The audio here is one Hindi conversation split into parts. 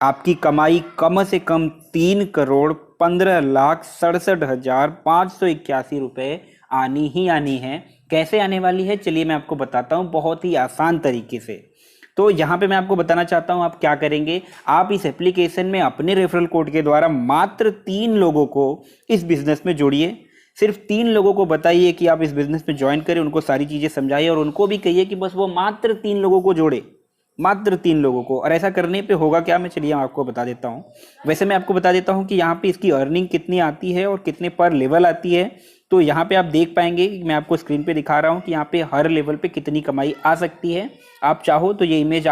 आपकी कमाई कम से कम 3,15,67,581 आनी ही आनी है। कैसे आने वाली है चलिए मैं आपको बताता हूँ बहुत ही आसान तरीके से। तो यहाँ पे मैं आपको बताना चाहता हूँ आप क्या करेंगे। आप इस एप्लीकेशन में अपने रेफरल कोड के द्वारा मात्र 3 लोगों को इस बिजनेस में जोड़िए। सिर्फ 3 लोगों को बताइए कि आप इस बिजनेस में ज्वाइन करें, उनको सारी चीजें समझाइए और उनको भी कहिए कि बस वो मात्र 3 लोगों को जोड़े, मात्र 3 लोगों को। और ऐसा करने पे होगा क्या, मैं चलिए आपको बता देता हूँ। वैसे मैं आपको बता देता हूँ कि यहाँ पे इसकी अर्निंग कितनी आती है और कितने पर लेवल आती है। तो यहाँ पे आप देख पाएंगे कि मैं आपको स्क्रीन पे दिखा रहा हूँ कि यहाँ पे हर लेवल पे कितनी कमाई आ सकती है। आप चाहो तो ये इमेज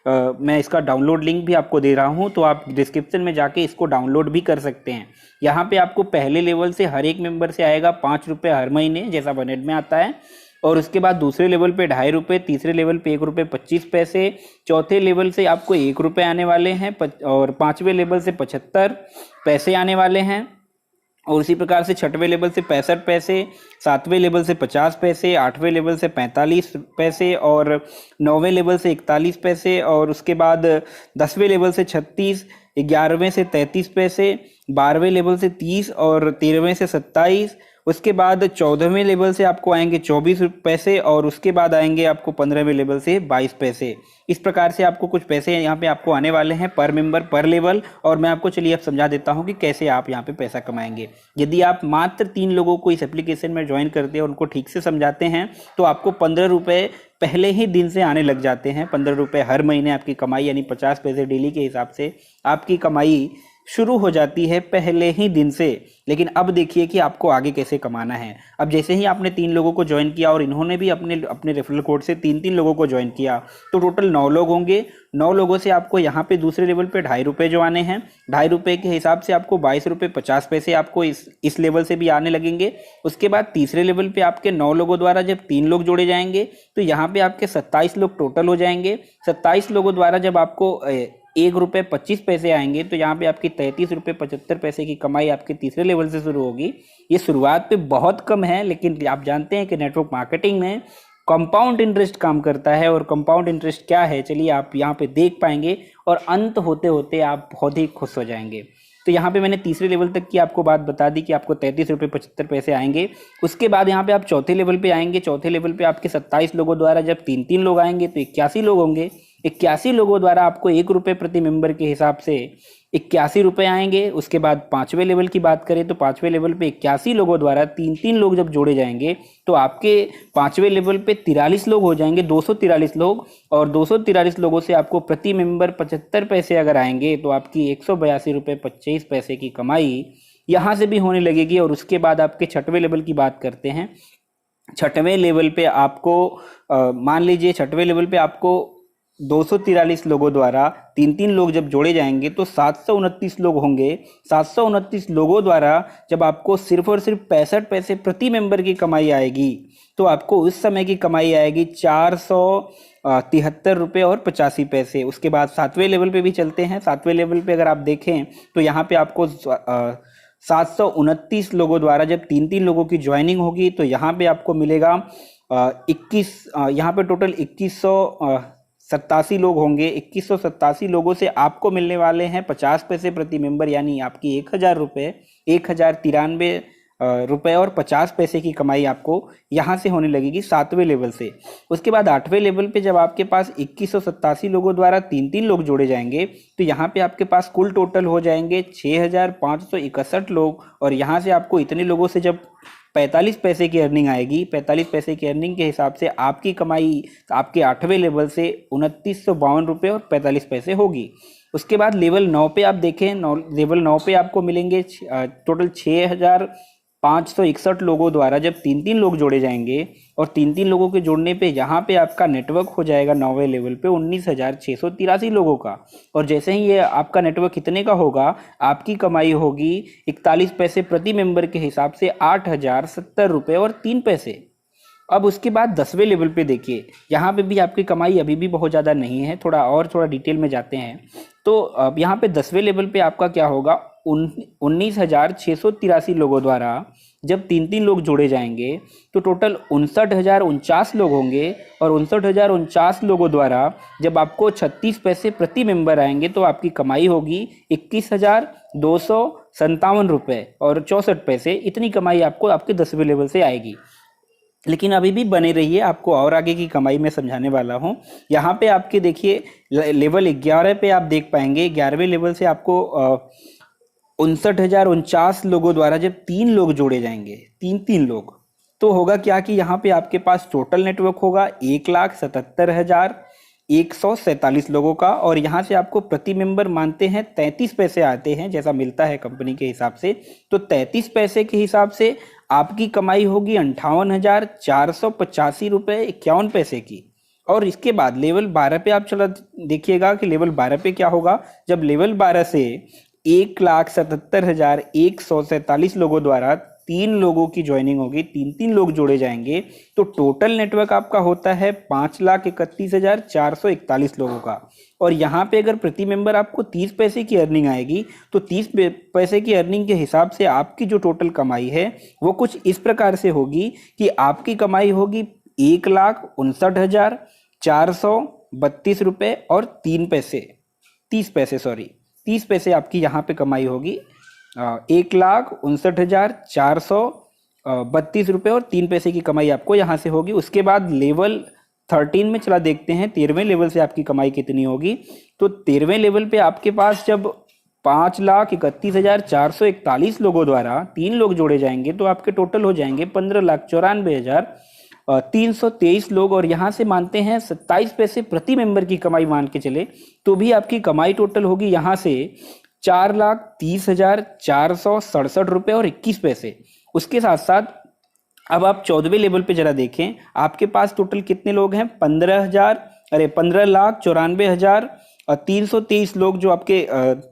मैं इसका डाउनलोड लिंक भी आपको दे रहा हूँ, तो आप डिस्क्रिप्शन में जाके इसको डाउनलोड भी कर सकते हैं। यहाँ पे आपको पहले लेवल से हर एक मेंबर से आएगा 5 रुपये हर महीने, जैसा बजट में आता है। और उसके बाद दूसरे लेवल पे 2.5 रुपये, तीसरे लेवल पे 1 रुपये 25 पैसे, चौथे लेवल से आपको 1 रुपये आने वाले हैं और 5वें लेवल से 75 पैसे आने वाले हैं। और उसी प्रकार से 6वें लेवल से 65 पैसे, 7वें लेवल से 50 पैसे, 8वें लेवल से 45 पैसे और 9वें लेवल से 41 पैसे और उसके बाद 10वें लेवल से 36, 11वें से 33 पैसे, 12वें लेवल से 30 और 13वें से 27। उसके बाद 14वें लेवल से आपको आएंगे 24 पैसे और उसके बाद आएंगे आपको 15वें लेवल से 22 पैसे। इस प्रकार से आपको कुछ पैसे यहाँ पे आपको आने वाले हैं पर मेंबर पर लेवल। और मैं आपको चलिए अब समझा देता हूँ कि कैसे आप यहाँ पे पैसा कमाएंगे। यदि आप मात्र 3 लोगों को इस एप्लीकेशन में ज्वाइन करते हैं और उनको ठीक से समझाते हैं तो आपको 15 रुपये पहले ही दिन से आने लग जाते हैं। 15 रुपये हर महीने आपकी कमाई, यानी 50 पैसे डेली के हिसाब से आपकी कमाई शुरू हो जाती है पहले ही दिन से। लेकिन अब देखिए कि आपको आगे कैसे कमाना है। अब जैसे ही आपने 3 लोगों को ज्वाइन किया और इन्होंने भी अपने अपने रेफरल कोड से 3-3 लोगों को ज्वाइन किया, तो टोटल 9 लोग होंगे। 9 लोगों से आपको यहाँ पे दूसरे लेवल पे 2.5 रुपये जो आने हैं, 2.5 रुपये के हिसाब से आपको 22 रुपये 50 पैसे आपको इस लेवल से भी आने लगेंगे। उसके बाद तीसरे लेवल पे आपके 9 लोगों द्वारा जब 3 लोग जोड़े जाएंगे तो यहाँ पे आपके 27 लोग टोटल हो जाएंगे। 27 लोगों द्वारा जब आपको 1 रुपये 25 पैसे आएंगे तो यहाँ पे आपकी 33 रुपये 75 पैसे की कमाई आपके तीसरे लेवल से शुरू होगी। ये शुरुआत पे बहुत कम है, लेकिन आप जानते हैं कि नेटवर्क मार्केटिंग में कंपाउंड इंटरेस्ट काम करता है। और कंपाउंड इंटरेस्ट क्या है चलिए आप यहाँ पे देख पाएंगे और अंत होते होते आप बहुत ही खुश हो जाएंगे। तो यहाँ पे मैंने तीसरे लेवल तक की आपको बात बता दी कि आपको 33 रुपये 75 पैसे आएंगे। उसके बाद यहाँ पे आप चौथे लेवल पे आएंगे। चौथे लेवल पे आपके 27 लोगों द्वारा जब 3-3 लोग आएंगे तो 81 लोग होंगे। 81 लोगों द्वारा आपको 1 रुपये प्रति मेंबर के हिसाब से 81 रुपये आएंगे। उसके बाद 5वें लेवल की बात करें तो 5वें लेवल पे 81 लोगों द्वारा 3-3 लोग जब जोड़े जाएंगे तो आपके 5वें लेवल पे 43 लोग हो जाएंगे, 243 लोग। और 243 लोगों से आपको प्रति मेंबर 75 पैसे अगर आएंगे तो आपकी 182 रुपये 25 पैसे की कमाई यहाँ से भी होने लगेगी। और उसके बाद आपके 6वें लेवल की बात करते हैं। 6वें लेवल पे आपको मान लीजिए 6वें लेवल पे आपको 243 लोगों द्वारा 3-3 लोग जब जोड़े जाएंगे तो 729 लोग होंगे। 729 लोगों द्वारा जब आपको सिर्फ और सिर्फ 65 पैसे प्रति मेंबर की कमाई आएगी तो आपको उस समय की कमाई आएगी 473 रुपये 85 पैसे। उसके बाद 7वें लेवल पे भी चलते हैं। 7वें लेवल पे अगर आप देखें तो यहाँ पे आपको 729 लोगों द्वारा जब 3-3 लोगों की ज्वाइनिंग होगी तो यहाँ पे आपको मिलेगा 21, यहाँ पे टोटल 2187 लोग होंगे। 2187 लोगों से आपको मिलने वाले हैं 50 पैसे प्रति मेंबर, यानी आपकी 1093 और 50 पैसे की कमाई आपको यहाँ से होने लगेगी 7वें लेवल से। उसके बाद 8वें लेवल पे जब आपके पास 2187 लोगों द्वारा 3-3 लोग जोड़े जाएंगे तो यहाँ पे आपके पास कुल टोटल हो जाएंगे 6561 लोग। और यहाँ से आपको इतने लोगों से जब 45 पैसे की अर्निंग आएगी, 45 पैसे की अर्निंग के हिसाब से आपकी कमाई आपके 8वें लेवल से 2952 रुपये और 45 पैसे होगी। उसके बाद लेवल 9 पे आप देखें, लेवल 9 पे आपको मिलेंगे टोटल 6561 लोगों द्वारा जब 3-3 लोग जोड़े जाएंगे। और 3-3 लोगों के जोड़ने पे यहाँ पे आपका नेटवर्क हो जाएगा 9वें लेवल पे 19,683 लोगों का। और जैसे ही ये आपका नेटवर्क कितने का होगा, आपकी कमाई होगी 41 पैसे प्रति मेंबर के हिसाब से 8,070 रुपये और 3 पैसे। अब उसके बाद 10वें लेवल पे देखिए, यहाँ पे भी आपकी कमाई अभी भी बहुत ज़्यादा नहीं है। थोड़ा डिटेल में जाते हैं तो अब यहाँ पे 10वें लेवल पे आपका क्या होगा, 19,683 लोगों द्वारा जब 3-3 लोग जोड़े जाएंगे तो टोटल 59,049 लोग होंगे, और 59,049 लोगों द्वारा जब आपको 36 पैसे प्रति मेंबर आएंगे तो आपकी कमाई होगी 21,257 रुपये और 64 पैसे। इतनी कमाई आपको आपके 10वें लेवल से आएगी। लेकिन अभी भी बने रहिए, आपको और आगे की कमाई मैं समझाने वाला हूँ। यहाँ पे आपके देखिए लेवल 11 पे आप देख पाएंगे, 11वें लेवल से आपको 59,049 लोगों द्वारा जब 3 लोग जोड़े जाएंगे, 3-3 लोग, तो होगा क्या कि यहाँ पे आपके पास टोटल नेटवर्क होगा 1,77,147 लोगों का, और यहाँ से आपको प्रति मेंबर मानते हैं 33 पैसे आते हैं जैसा मिलता है कंपनी के हिसाब से। तो 33 पैसे के हिसाब से आपकी कमाई होगी 58,485 रुपये 51 पैसे की। और इसके बाद लेवल 12 पे आप चला देखिएगा कि लेवल 12 पे क्या होगा। जब लेवल 12 से 1,77,147 लोगों द्वारा 3 लोगों की ज्वाइनिंग होगी, 3-3 लोग जोड़े जाएंगे, तो टोटल नेटवर्क आपका होता है 5,31,441 लोगों का। और यहाँ पे अगर प्रति मेंबर आपको 30 पैसे की अर्निंग आएगी, तो 30 पैसे की अर्निंग के हिसाब से आपकी जो टोटल कमाई है वो कुछ इस प्रकार से होगी कि आपकी कमाई होगी 1,59,432 रुपये और 30 पैसे आपकी यहाँ पे कमाई होगी। 1,59,432 रुपये और 3 पैसे की कमाई आपको यहाँ से होगी। उसके बाद लेवल 13 में चला देखते हैं 13वें लेवल से आपकी कमाई कितनी होगी। तो 13वें लेवल पे आपके पास जब 5,31,441 लोगों द्वारा 3 लोग जोड़े जाएंगे तो आपके टोटल हो जाएंगे 15,94,323 लोग, और यहाँ से मानते हैं 27 पैसे प्रति मेंबर की कमाई मान के चले, तो भी आपकी कमाई टोटल होगी यहाँ से 4,30,467 रुपये और 21 पैसे। उसके साथ साथ अब आप 14वें लेवल पे जरा देखें, आपके पास टोटल कितने लोग हैं, 15,94,323 लोग जो आपके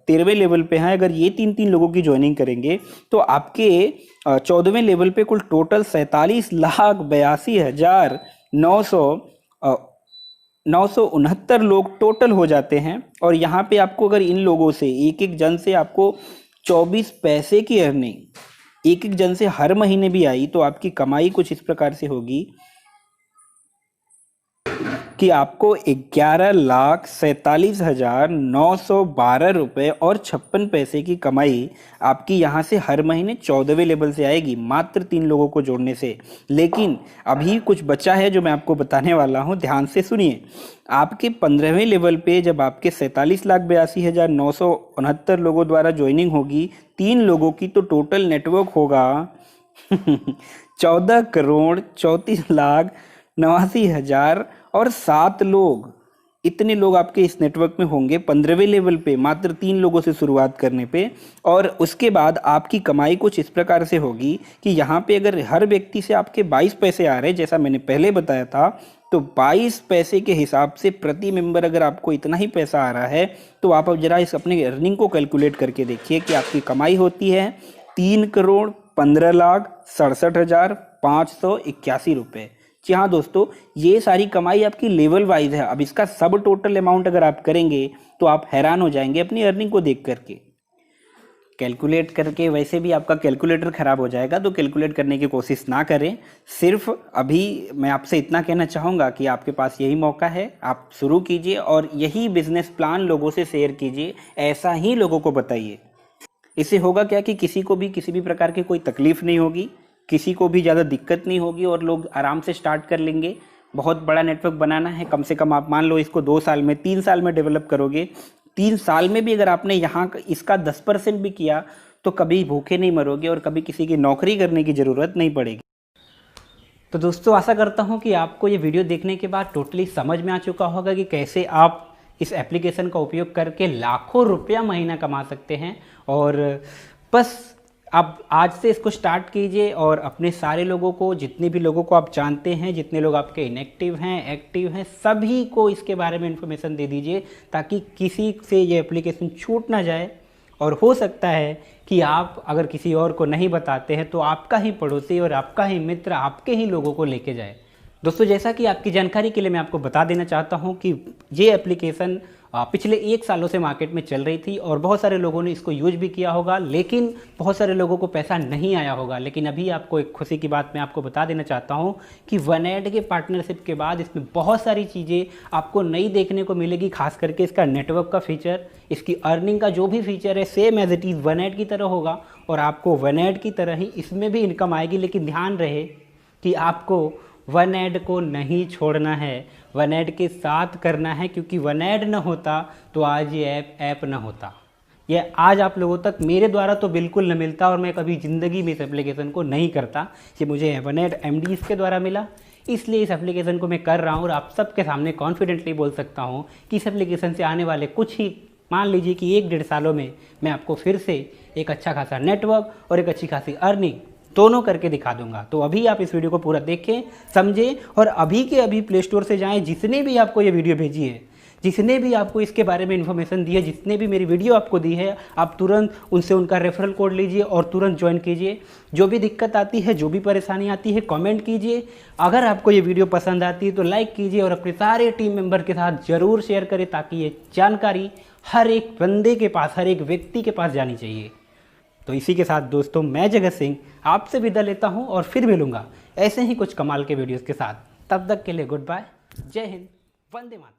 13वें लेवल पे हैं। अगर ये 3-3 लोगों की ज्वाइनिंग करेंगे तो आपके 14वें लेवल पे कुल टोटल 47,42,969 लोग टोटल हो जाते हैं। और यहाँ पे आपको अगर इन लोगों से एक एक जन से आपको 24 पैसे की अर्निंग एक एक जन से हर महीने भी आई तो आपकी कमाई कुछ इस प्रकार से होगी कि आपको 11,47,912 रुपये और 56 पैसे की कमाई आपकी यहाँ से हर महीने 14वें लेवल से आएगी, मात्र 3 लोगों को जोड़ने से। लेकिन अभी कुछ बचा है जो मैं आपको बताने वाला हूँ, ध्यान से सुनिए। आपके 15वें लेवल पे जब आपके 47,82,969 लोगों द्वारा ज्वाइनिंग होगी 3 लोगों की, तो टोटल नेटवर्क होगा 14,34,89,007 लोग। इतने लोग आपके इस नेटवर्क में होंगे 15वें लेवल पे, मात्र 3 लोगों से शुरुआत करने पे। और उसके बाद आपकी कमाई कुछ इस प्रकार से होगी कि यहाँ पे अगर हर व्यक्ति से आपके 22 पैसे आ रहे हैं, जैसा मैंने पहले बताया था, तो 22 पैसे के हिसाब से प्रति मेंबर अगर आपको इतना ही पैसा आ रहा है, तो आप अब जरा इस अपने अर्निंग को कैलकुलेट करके देखिए कि आपकी कमाई होती है 3,15,67,581 रुपये। जी हाँ दोस्तों, ये सारी कमाई आपकी लेवल वाइज है। अब इसका सब टोटल अमाउंट अगर आप करेंगे तो आप हैरान हो जाएंगे अपनी अर्निंग को देख करके। कैलकुलेट करके वैसे भी आपका कैलकुलेटर ख़राब हो जाएगा, तो कैलकुलेट करने की कोशिश ना करें। सिर्फ अभी मैं आपसे इतना कहना चाहूँगा कि आपके पास यही मौका है, आप शुरू कीजिए और यही बिजनेस प्लान लोगों से शेयर कीजिए, ऐसा ही लोगों को बताइए। इससे होगा क्या कि किसी को भी किसी भी प्रकार की कोई तकलीफ नहीं होगी, किसी को भी ज़्यादा दिक्कत नहीं होगी और लोग आराम से स्टार्ट कर लेंगे। बहुत बड़ा नेटवर्क बनाना है, कम से कम आप मान लो इसको 2 साल में 3 साल में डेवलप करोगे। 3 साल में भी अगर आपने यहाँ इसका 10% भी किया तो कभी भूखे नहीं मरोगे और कभी किसी की नौकरी करने की ज़रूरत नहीं पड़ेगी। तो दोस्तों, आशा करता हूँ कि आपको ये वीडियो देखने के बाद टोटली समझ में आ चुका होगा कि कैसे आप इस एप्लीकेशन का उपयोग करके लाखों रुपया महीना कमा सकते हैं। और बस आप आज से इसको स्टार्ट कीजिए और अपने सारे लोगों को, जितने भी लोगों को आप जानते हैं, जितने लोग आपके इनएक्टिव हैं, एक्टिव हैं, सभी को इसके बारे में इन्फॉर्मेशन दे दीजिए ताकि किसी से ये एप्लीकेशन छूट ना जाए। और हो सकता है कि आप अगर किसी और को नहीं बताते हैं तो आपका ही पड़ोसी और आपका ही मित्र आपके ही लोगों को लेके जाए। दोस्तों, जैसा कि आपकी जानकारी के लिए मैं आपको बता देना चाहता हूं कि ये एप्लीकेशन पिछले 1 सालों से मार्केट में चल रही थी और बहुत सारे लोगों ने इसको यूज भी किया होगा, लेकिन बहुत सारे लोगों को पैसा नहीं आया होगा। लेकिन अभी आपको एक खुशी की बात मैं आपको बता देना चाहता हूं कि वनएड के पार्टनरशिप के बाद इसमें बहुत सारी चीज़ें आपको नई देखने को मिलेगी। खास करके इसका नेटवर्क का फीचर, इसकी अर्निंग का जो भी फीचर है सेम एज इट इज़ वनएड की तरह होगा और आपको वनएड की तरह ही इसमें भी इनकम आएगी। लेकिन ध्यान रहे कि आपको वनएड को नहीं छोड़ना है, वनएड के साथ करना है, क्योंकि वनएड न होता तो आज ये ऐप न होता। ये आज आप लोगों तक मेरे द्वारा तो बिल्कुल न मिलता और मैं कभी ज़िंदगी में इस एप्लीकेशन को नहीं करता। ये मुझे वनएड एमडीज के द्वारा मिला, इसलिए इस एप्लीकेशन को मैं कर रहा हूँ और आप सबके सामने कॉन्फिडेंटली बोल सकता हूँ कि इस एप्लीकेशन से आने वाले कुछ ही, मान लीजिए कि 1-1.5 सालों में मैं आपको फिर से एक अच्छा खासा नेटवर्क और एक अच्छी खासी अर्निंग दोनों करके दिखा दूंगा। तो अभी आप इस वीडियो को पूरा देखें, समझें और अभी के अभी प्ले स्टोर से जाएं। जिसने भी आपको ये वीडियो भेजी है, जिसने भी आपको इसके बारे में इन्फॉर्मेशन दी है, जिसने भी मेरी वीडियो आपको दी है, आप तुरंत उनसे उनका रेफरल कोड लीजिए और तुरंत ज्वाइन कीजिए। जो भी दिक्कत आती है, जो भी परेशानी आती है, कमेंट कीजिए। अगर आपको ये वीडियो पसंद आती है तो लाइक कीजिए और अपने सारे टीम मेंबर के साथ ज़रूर शेयर करें, ताकि ये जानकारी हर एक बंदे के पास, हर एक व्यक्ति के पास जानी चाहिए। तो इसी के साथ दोस्तों, मैं जगत सिंह आपसे विदा लेता हूं और फिर मिलूंगा ऐसे ही कुछ कमाल के वीडियोस के साथ। तब तक के लिए गुड बाय, जय हिंद, वंदे मातरम।